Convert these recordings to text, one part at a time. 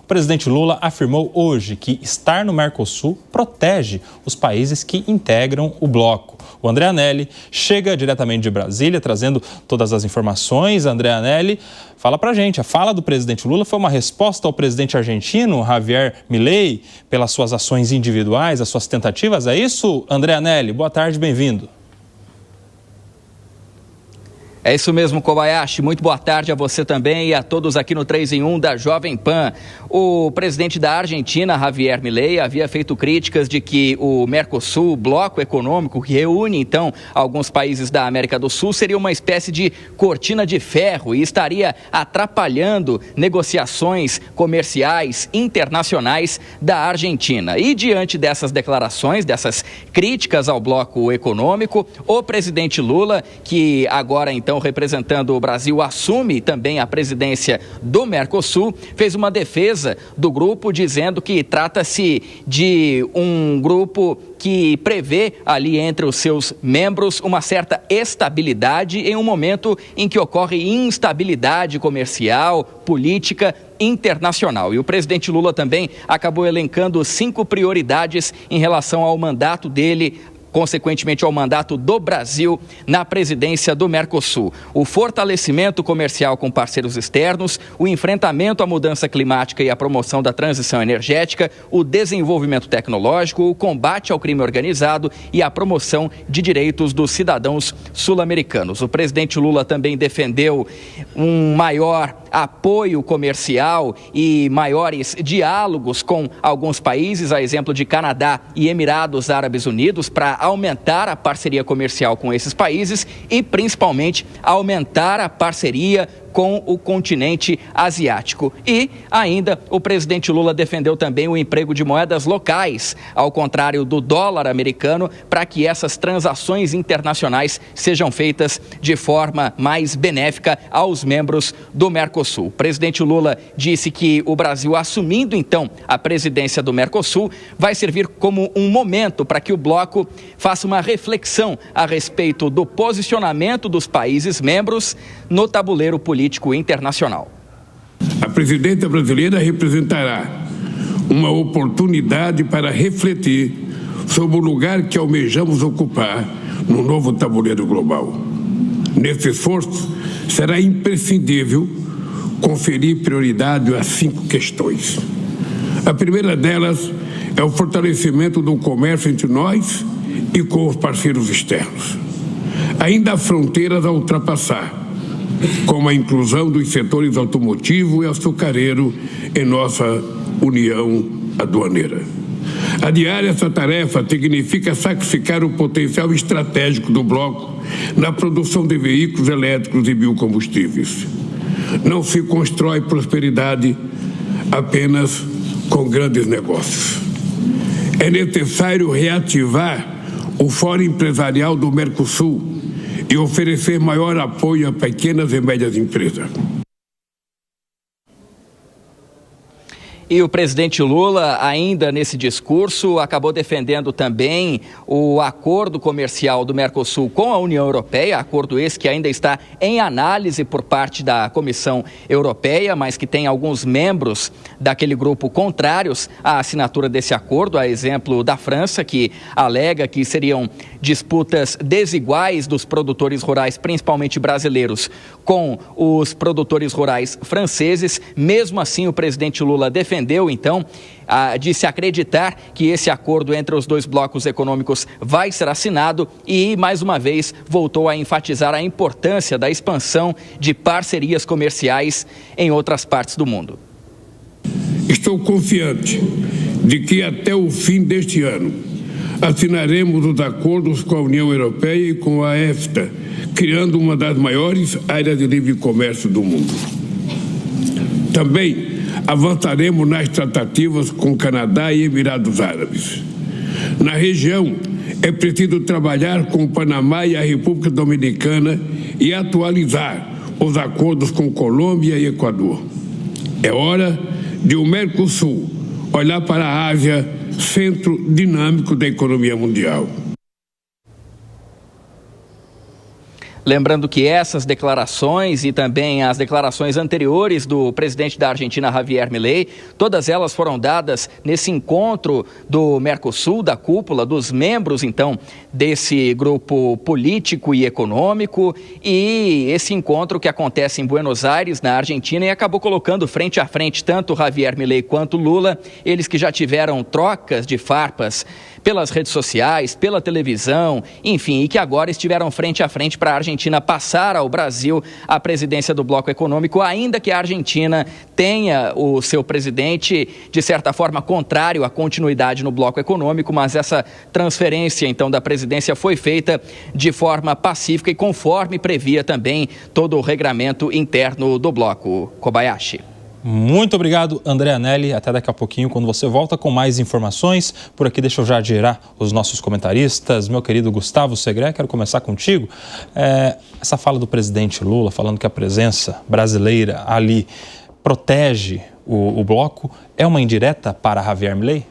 presidente Lula afirmou hoje que estar no Mercosul protege os países que integram o bloco. O André Anelli chega diretamente de Brasília, trazendo todas as informações. André Anelli, fala pra gente, a fala do presidente Lula foi uma resposta ao presidente argentino, Javier Milei, pelas suas ações individuais, as suas tentativas, é isso? André Anelli, boa tarde, bem-vindo. É isso mesmo, Kobayashi. Muito boa tarde a você também e a todos aqui no 3 em 1 da Jovem Pan. O presidente da Argentina, Javier Milei, havia feito críticas de que o Mercosul, o bloco econômico que reúne, então, alguns países da América do Sul, seria uma espécie de cortina de ferro e estaria atrapalhando negociações comerciais internacionais da Argentina. E diante dessas declarações, dessas críticas ao bloco econômico, o presidente Lula, que agora, então, representando o Brasil, assume também a presidência do Mercosul, fez uma defesa do grupo dizendo que trata-se de um grupo que prevê ali entre os seus membros uma certa estabilidade em um momento em que ocorre instabilidade comercial, política, internacional. E o presidente Lula também acabou elencando 5 prioridades em relação ao mandato dele, consequentemente ao mandato do Brasil na presidência do Mercosul. O fortalecimento comercial com parceiros externos, o enfrentamento à mudança climática e a promoção da transição energética, o desenvolvimento tecnológico, o combate ao crime organizado e a promoção de direitos dos cidadãos sul-americanos. O presidente Lula também defendeu um maior apoio comercial e maiores diálogos com alguns países, a exemplo de Canadá e Emirados Árabes Unidos, para aumentar a parceria comercial com esses países e, principalmente, aumentar a parceria com o continente asiático. E ainda o presidente Lula defendeu também o emprego de moedas locais, ao contrário do dólar americano, para que essas transações internacionais sejam feitas de forma mais benéfica aos membros do Mercosul. O presidente Lula disse que o Brasil, assumindo então a presidência do Mercosul, vai servir como um momento para que o bloco faça uma reflexão a respeito do posicionamento dos países membros no tabuleiro político internacional. A presidência brasileira representará uma oportunidade para refletir sobre o lugar que almejamos ocupar no novo tabuleiro global. Nesse esforço, será imprescindível conferir prioridade a 5 questões. A primeira delas é o fortalecimento do comércio entre nós e com os parceiros externos. Ainda há fronteiras a ultrapassar, como a inclusão dos setores automotivo e açucareiro em nossa união aduaneira. Adiar essa tarefa significa sacrificar o potencial estratégico do bloco na produção de veículos elétricos e biocombustíveis. Não se constrói prosperidade apenas com grandes negócios. É necessário reativar o Fórum Empresarial do Mercosul e oferecer maior apoio a pequenas e médias empresas. E o presidente Lula, ainda nesse discurso, acabou defendendo também o acordo comercial do Mercosul com a União Europeia, acordo esse que ainda está em análise por parte da Comissão Europeia, mas que tem alguns membros daquele grupo contrários à assinatura desse acordo, a exemplo da França, que alega que seriam disputas desiguais dos produtores rurais, principalmente brasileiros, com os produtores rurais franceses. Mesmo assim, o presidente Lula defendeu, então, disse acreditar que esse acordo entre os dois blocos econômicos vai ser assinado e, mais uma vez, voltou a enfatizar a importância da expansão de parcerias comerciais em outras partes do mundo. Estou confiante de que até o fim deste ano assinaremos os acordos com a União Europeia e com a EFTA, criando uma das maiores áreas de livre comércio do mundo. Também avançaremos nas tratativas com Canadá e Emirados Árabes. Na região, é preciso trabalhar com o Panamá e a República Dominicana e atualizar os acordos com Colômbia e Equador. É hora de o Mercosul olhar para a Ásia, centro dinâmico da economia mundial. Lembrando que essas declarações e também as declarações anteriores do presidente da Argentina, Javier Milei, todas elas foram dadas nesse encontro do Mercosul, da cúpula, dos membros, então, desse grupo político e econômico, e esse encontro que acontece em Buenos Aires, na Argentina, e acabou colocando frente a frente tanto Javier Milei quanto Lula, eles que já tiveram trocas de farpas pelas redes sociais, pela televisão, enfim, e que agora estiveram frente a frente para a Argentina passar ao Brasil a presidência do bloco econômico, ainda que a Argentina tenha o seu presidente, de certa forma, contrário à continuidade no bloco econômico, mas essa transferência, então, da presidência foi feita de forma pacífica e conforme previa também todo o regramento interno do bloco. Kobayashi. Muito obrigado, André Anelli. Até daqui a pouquinho, quando você volta com mais informações. Por aqui, deixa eu já girar os nossos comentaristas. Meu querido Gustavo Segré, quero começar contigo. Essa fala do presidente Lula, falando que a presença brasileira ali protege o bloco, é uma indireta para Javier Milei?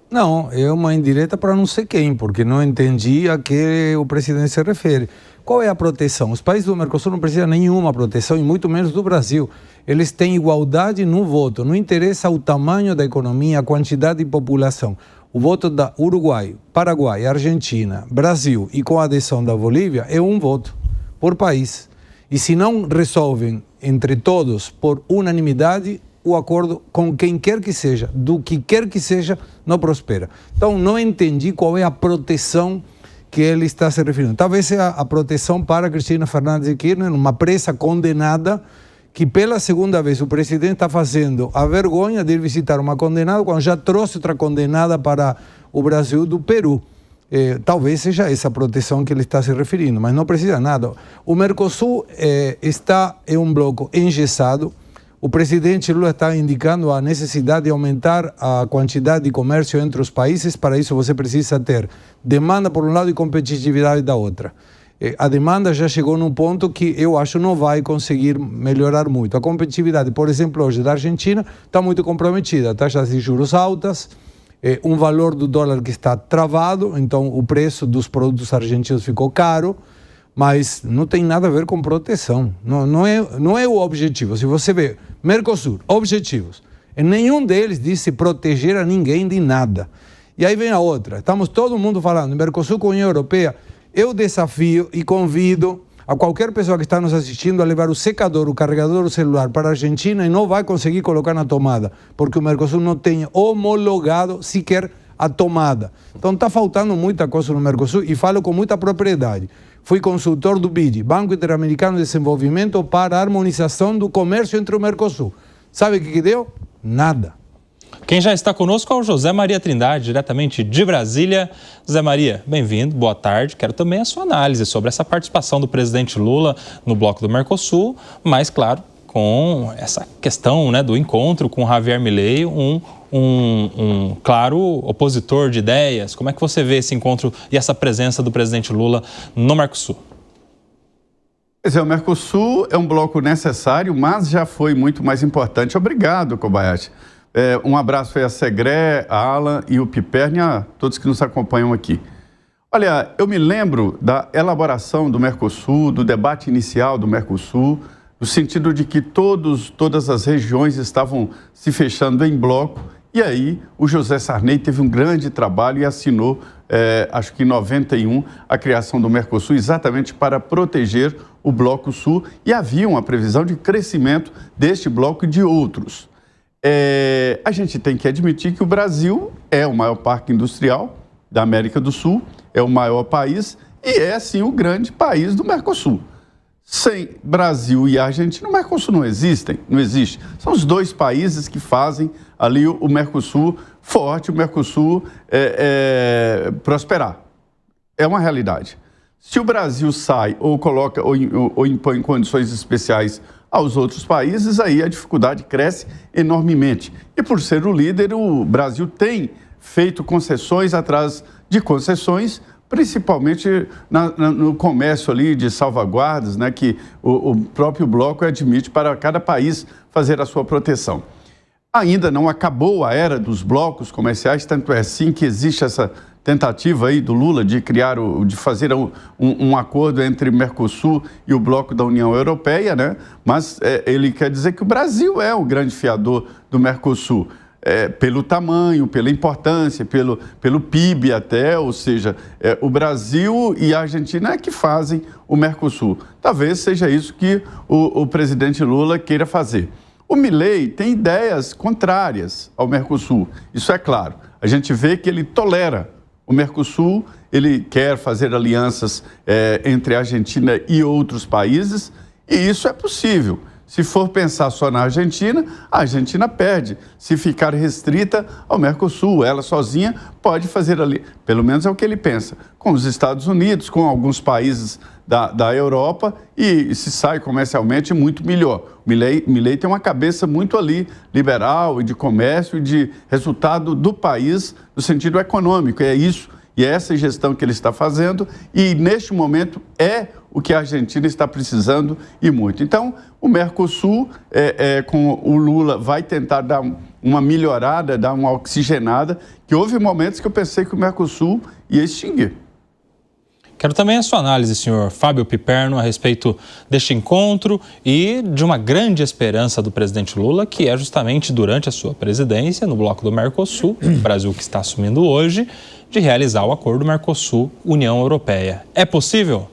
Não, é uma indireta para não sei quem, porque não entendi a que o presidente se refere. Qual é a proteção? Os países do Mercosul não precisam de nenhuma proteção, e muito menos do Brasil. Eles têm igualdade no voto. Não interessa o tamanho da economia, a quantidade de população. O voto da Uruguai, Paraguai, Argentina, Brasil e com a adesão da Bolívia é um voto por país. E se não resolvem entre todos por unanimidade, o acordo com quem quer que seja, do que quer que seja, não prospera. Então, não entendi qual é a proteção que ele está se referindo. Talvez seja a proteção para Cristina Fernández de Kirchner, uma presa condenada, que pela segunda vez o presidente está fazendo a vergonha de ir visitar uma condenada quando já trouxe outra condenada para o Brasil do Peru. Talvez seja essa proteção que ele está se referindo, mas não precisa nada. O Mercosul é um bloco engessado. O presidente Lula está indicando a necessidade de aumentar a quantidade de comércio entre os países. Para isso você precisa ter demanda por um lado e competitividade da outra. A demanda já chegou num ponto que eu acho não vai conseguir melhorar muito. A competitividade, por exemplo, hoje da Argentina está muito comprometida. Taxas de juros altas, um valor do dólar que está travado, então o preço dos produtos argentinos ficou caro, mas não tem nada a ver com proteção. Não é o objetivo. Se você vê Mercosul, objetivos, em nenhum deles diz se proteger a ninguém de nada. E aí vem a outra. Estamos todo mundo falando, Mercosul com a União Europeia. Eu desafio e convido a qualquer pessoa que está nos assistindo a levar o secador, o carregador do celular para a Argentina e não vai conseguir colocar na tomada, porque o Mercosul não tem homologado sequer a tomada. Então está faltando muita coisa no Mercosul e falo com muita propriedade. Fui consultor do BID, Banco Interamericano de Desenvolvimento, para a harmonização do comércio entre o Mercosul. Sabe o que deu? Nada. Quem já está conosco é o José Maria Trindade, diretamente de Brasília. José Maria, bem-vindo, boa tarde. Quero também a sua análise sobre essa participação do presidente Lula no bloco do Mercosul, mas, claro, com essa questão, né, do encontro com Javier Milei, um claro opositor de ideias. Como é que você vê esse encontro e essa presença do presidente Lula no Mercosul? Pois é, o Mercosul é um bloco necessário, mas já foi muito mais importante. Obrigado, Kobayashi. Um abraço aí a Segré, a Alan e o Piperni, a todos que nos acompanham aqui. Olha, eu me lembro da elaboração do Mercosul, do debate inicial do Mercosul, no sentido de que todas as regiões estavam se fechando em bloco, e aí o José Sarney teve um grande trabalho e assinou, acho que em 91, a criação do Mercosul, exatamente para proteger o Bloco Sul, e havia uma previsão de crescimento deste bloco e de outros. A gente tem que admitir que o Brasil é o maior parque industrial da América do Sul, é o maior país e é, sim, o grande país do Mercosul. Sem Brasil e Argentina, o Mercosul não existe. São os dois países que fazem ali o Mercosul forte, o Mercosul prosperar. É uma realidade. Se o Brasil sai ou coloca ou impõe condições especiais aos outros países, aí a dificuldade cresce enormemente. E por ser o líder, o Brasil tem feito concessões atrás de concessões, principalmente no comércio ali de salvaguardas, né, que o próprio bloco admite para cada país fazer a sua proteção. Ainda não acabou a era dos blocos comerciais, tanto é assim que existe essa tentativa aí do Lula de fazer um acordo entre o Mercosul e o bloco da União Europeia, né? Mas ele quer dizer que o Brasil é o grande fiador do Mercosul. Pelo tamanho, pela importância, pelo PIB até, ou seja, o Brasil e a Argentina é que fazem o Mercosul. Talvez seja isso que o presidente Lula queira fazer. O Milei tem ideias contrárias ao Mercosul, isso é claro. A gente vê que ele tolera o Mercosul, ele quer fazer alianças entre a Argentina e outros países, e isso é possível. Se for pensar só na Argentina, a Argentina perde. Se ficar restrita ao Mercosul, ela sozinha pode fazer ali, pelo menos é o que ele pensa, com os Estados Unidos, com alguns países da Europa, e se sai comercialmente muito melhor. O Milei tem uma cabeça muito ali liberal e de comércio e de resultado do país no sentido econômico. É isso, e é essa gestão que ele está fazendo, e neste momento é o que a Argentina está precisando e muito. Então, o Mercosul, com o Lula, vai tentar dar uma melhorada, dar uma oxigenada, que houve momentos que eu pensei que o Mercosul ia extinguir. Quero também a sua análise, senhor Fábio Piperno, a respeito deste encontro e de uma grande esperança do presidente Lula, que é justamente durante a sua presidência, no bloco do Mercosul, o Brasil que está assumindo hoje, de realizar o acordo Mercosul-União Europeia. É possível?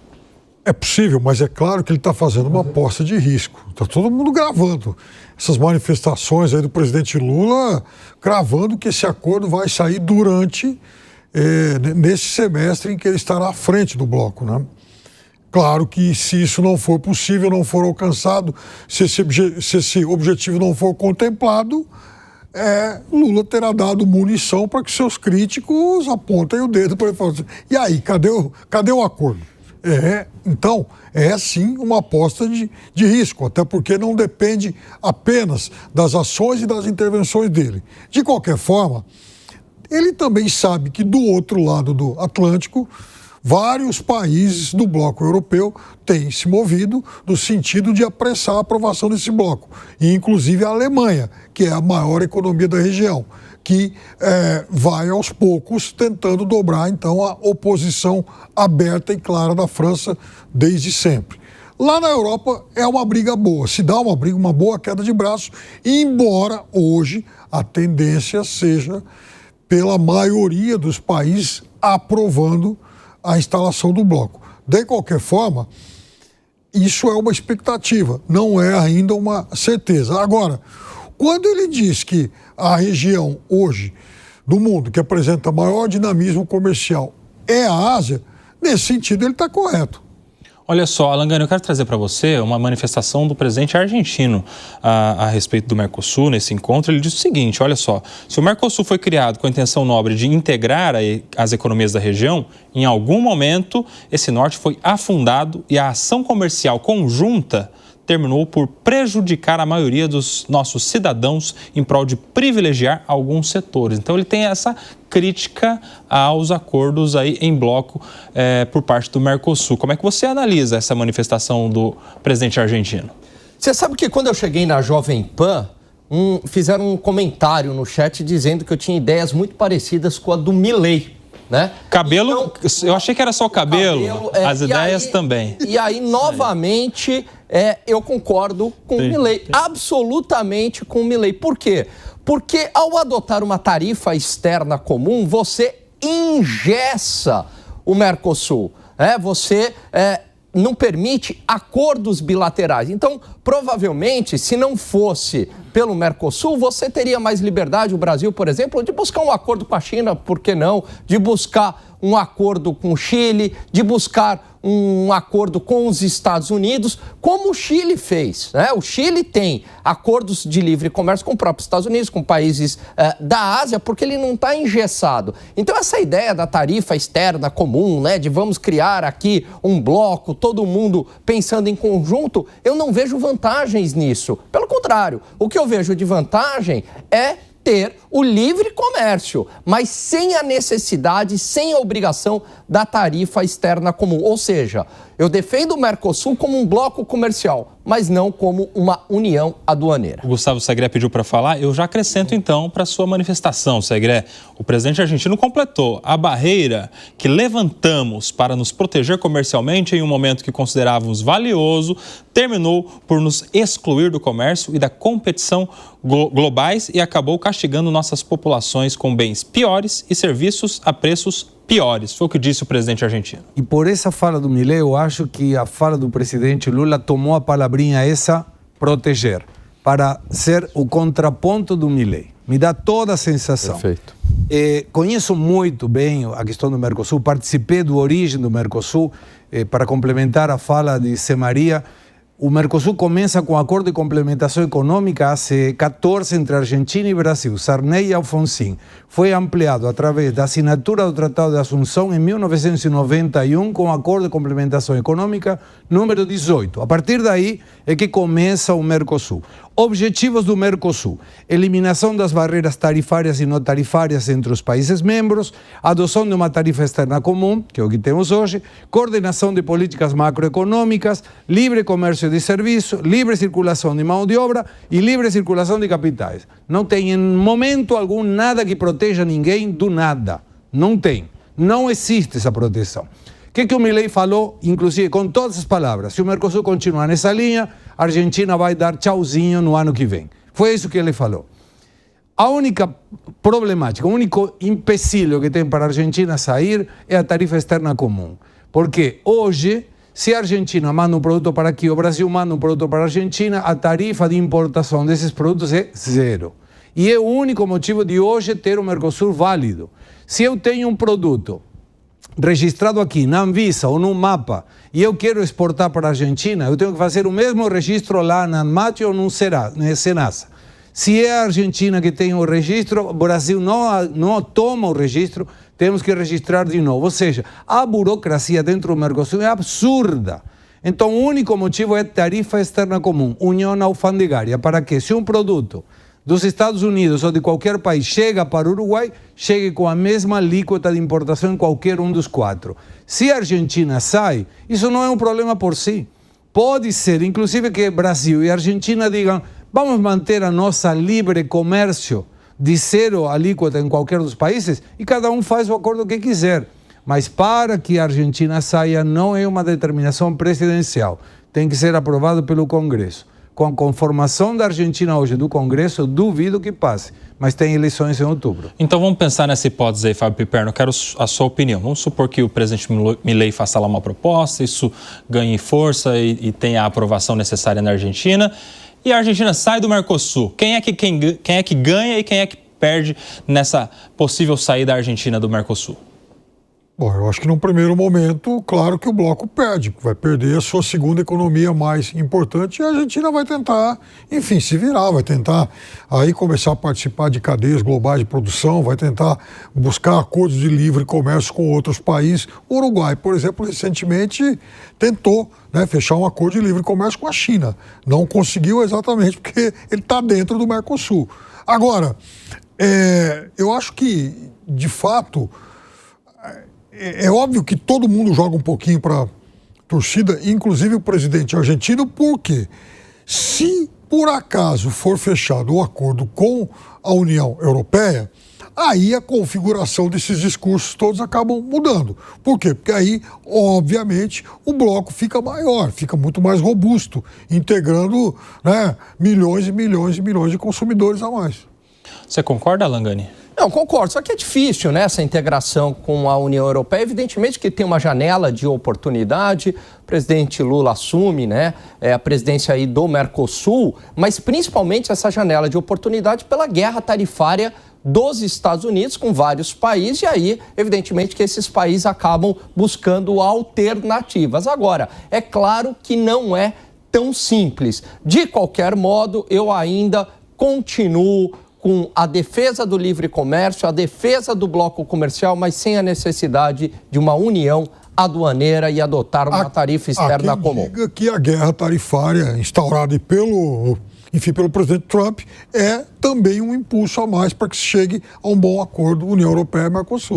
É possível, mas é claro que ele está fazendo uma aposta de risco. Está todo mundo gravando essas manifestações aí do presidente Lula, gravando que esse acordo vai sair nesse semestre em que ele estará à frente do bloco, né? Claro que se isso não for possível, não for alcançado, se esse objetivo não for contemplado, Lula terá dado munição para que seus críticos apontem o dedo para ele falar assim, e aí, cadê o acordo? Então, sim uma aposta de risco, até porque não depende apenas das ações e das intervenções dele. De qualquer forma, ele também sabe que do outro lado do Atlântico, vários países do bloco europeu têm se movido no sentido de apressar a aprovação desse bloco, e inclusive a Alemanha, que é a maior economia da região, que vai aos poucos tentando dobrar, então, a oposição aberta e clara da França desde sempre. Lá na Europa é uma briga boa, se dá uma boa queda de braço, embora hoje a tendência seja pela maioria dos países aprovando a instalação do bloco. De qualquer forma, isso é uma expectativa, não é ainda uma certeza. Agora, quando ele diz que a região hoje do mundo que apresenta maior dinamismo comercial é a Ásia, nesse sentido ele está correto. Olha só, Alan Gani, eu quero trazer para você uma manifestação do presidente argentino a respeito do Mercosul nesse encontro. Ele disse o seguinte, olha só, se o Mercosul foi criado com a intenção nobre de integrar as economias da região, em algum momento esse norte foi afundado e a ação comercial conjunta terminou por prejudicar a maioria dos nossos cidadãos em prol de privilegiar alguns setores. Então ele tem essa crítica aos acordos aí em bloco por parte do Mercosul. Como é que você analisa essa manifestação do presidente argentino? Você sabe que quando eu cheguei na Jovem Pan, fizeram um comentário no chat dizendo que eu tinha ideias muito parecidas com a do Milei. Né? Cabelo, então, eu achei que era só o cabelo, as ideias também. E aí, novamente, eu concordo com o Milei, absolutamente com o Milei. Por quê? Porque ao adotar uma tarifa externa comum, você engessa o Mercosul, você não permite acordos bilaterais. Então, provavelmente, se não fosse pelo Mercosul, você teria mais liberdade, o Brasil, por exemplo, de buscar um acordo com a China, por que não? De buscar um acordo com o Chile, de buscar um acordo com os Estados Unidos, como o Chile fez, né? O Chile tem acordos de livre comércio com o próprio Estados Unidos, com países da Ásia, porque ele não está engessado. Então essa ideia da tarifa externa comum, né, de vamos criar aqui um bloco, todo mundo pensando em conjunto, eu não vejo vantagens nisso. Pelo contrário, o que eu vejo de vantagem é ter o livre comércio, mas sem a necessidade, sem a obrigação da tarifa externa comum. Ou seja, eu defendo o Mercosul como um bloco comercial, mas não como uma união aduaneira. O Gustavo Segré pediu para falar, eu já acrescento então para a sua manifestação, Segré. O presidente argentino completou a barreira que levantamos para nos proteger comercialmente em um momento que considerávamos valioso, terminou por nos excluir do comércio e da competição globais e acabou castigando nossas populações com bens piores e serviços a preços piores. Foi o que disse o presidente argentino. E por essa fala do Milei, eu acho que a fala do presidente Lula tomou a palavrinha essa, proteger, para ser o contraponto do Milei. Me dá toda a sensação. Perfeito. Conheço muito bem a questão do Mercosul, participei da origem do Mercosul, para complementar a fala de Zé Maria. O Mercosul começa com um acordo de complementação econômica há 14 entre Argentina e Brasil, Sarney e Alfonsín. Foi ampliado através da assinatura do Tratado de Assunção em 1991 com o acordo de complementação econômica número 18. A partir daí é que começa o Mercosul. Objetivos do Mercosul: eliminação das barreiras tarifárias e não tarifárias entre os países membros, adoção de uma tarifa externa comum, que é o que temos hoje, coordenação de políticas macroeconômicas, livre comércio de serviço, livre circulação de mão de obra e livre circulação de capitais. Não tem em momento algum nada que proteja ninguém do nada. Não tem. Não existe essa proteção. O que o Milei falou, inclusive com todas as palavras? Se o Mercosul continuar nessa linha, a Argentina vai dar tchauzinho no ano que vem. Foi isso que ele falou. A única problemática, o único empecilho que tem para a Argentina sair é a tarifa externa comum. Porque hoje, se a Argentina manda um produto para aqui, o Brasil manda um produto para a Argentina, a tarifa de importação desses produtos é zero. E é o único motivo de hoje ter o Mercosul válido. Se eu tenho um produto registrado aqui na Anvisa ou no MAPA e eu quero exportar para a Argentina, eu tenho que fazer o mesmo registro lá na ANMAT ou no Senasa. Se é a Argentina que tem o registro, o Brasil não toma o registro, temos que registrar de novo. Ou seja, a burocracia dentro do Mercosul é absurda. Então, o único motivo é tarifa externa comum, união alfandegária, para que se um produto dos Estados Unidos ou de qualquer país chega para o Uruguai, chegue com a mesma alíquota de importação em qualquer um dos quatro. Se a Argentina sai, isso não é um problema por si. Pode ser, inclusive, que Brasil e Argentina digam: vamos manter a nossa livre comércio de zero alíquota em qualquer dos países e cada um faz o acordo que quiser. Mas para que a Argentina saia não é uma determinação presidencial. Tem que ser aprovado pelo Congresso. Com a conformação da Argentina hoje do Congresso, eu duvido que passe. Mas tem eleições em outubro. Então vamos pensar nessa hipótese aí, Fábio Piperno. Eu quero a sua opinião. Vamos supor que o presidente Milei faça lá uma proposta, isso ganhe força e tenha a aprovação necessária na Argentina. E a Argentina sai do Mercosul. Quem é que ganha e quem é que perde nessa possível saída da Argentina do Mercosul? Bom, eu acho que num primeiro momento, claro que o bloco perde, vai perder a sua segunda economia mais importante e a Argentina vai tentar, enfim, se virar, vai tentar aí começar a participar de cadeias globais de produção, vai tentar buscar acordos de livre comércio com outros países. O Uruguai, por exemplo, recentemente tentou, né, fechar um acordo de livre comércio com a China. Não conseguiu exatamente porque ele está dentro do Mercosul. Agora, eu acho que, de fato, é óbvio que todo mundo joga um pouquinho para a torcida, inclusive o presidente argentino, porque se por acaso for fechado o acordo com a União Europeia, aí a configuração desses discursos todos acabam mudando. Por quê? Porque aí, obviamente, o bloco fica maior, fica muito mais robusto, integrando, né, milhões e milhões e milhões de consumidores a mais. Você concorda, Langani? Não, concordo, só que é difícil, né, essa integração com a União Europeia. Evidentemente que tem uma janela de oportunidade, o presidente Lula assume, né, a presidência aí do Mercosul, mas principalmente essa janela de oportunidade pela guerra tarifária dos Estados Unidos com vários países, e aí, evidentemente, que esses países acabam buscando alternativas. Agora, é claro que não é tão simples. De qualquer modo, eu ainda continuo com a defesa do livre comércio, a defesa do bloco comercial, mas sem a necessidade de uma união aduaneira e adotar uma tarifa externa comum. Diga que a guerra tarifária instaurada pelo enfim, pelo presidente Trump, é também um impulso a mais para que se chegue a um bom acordo União Europeia e Mercosul.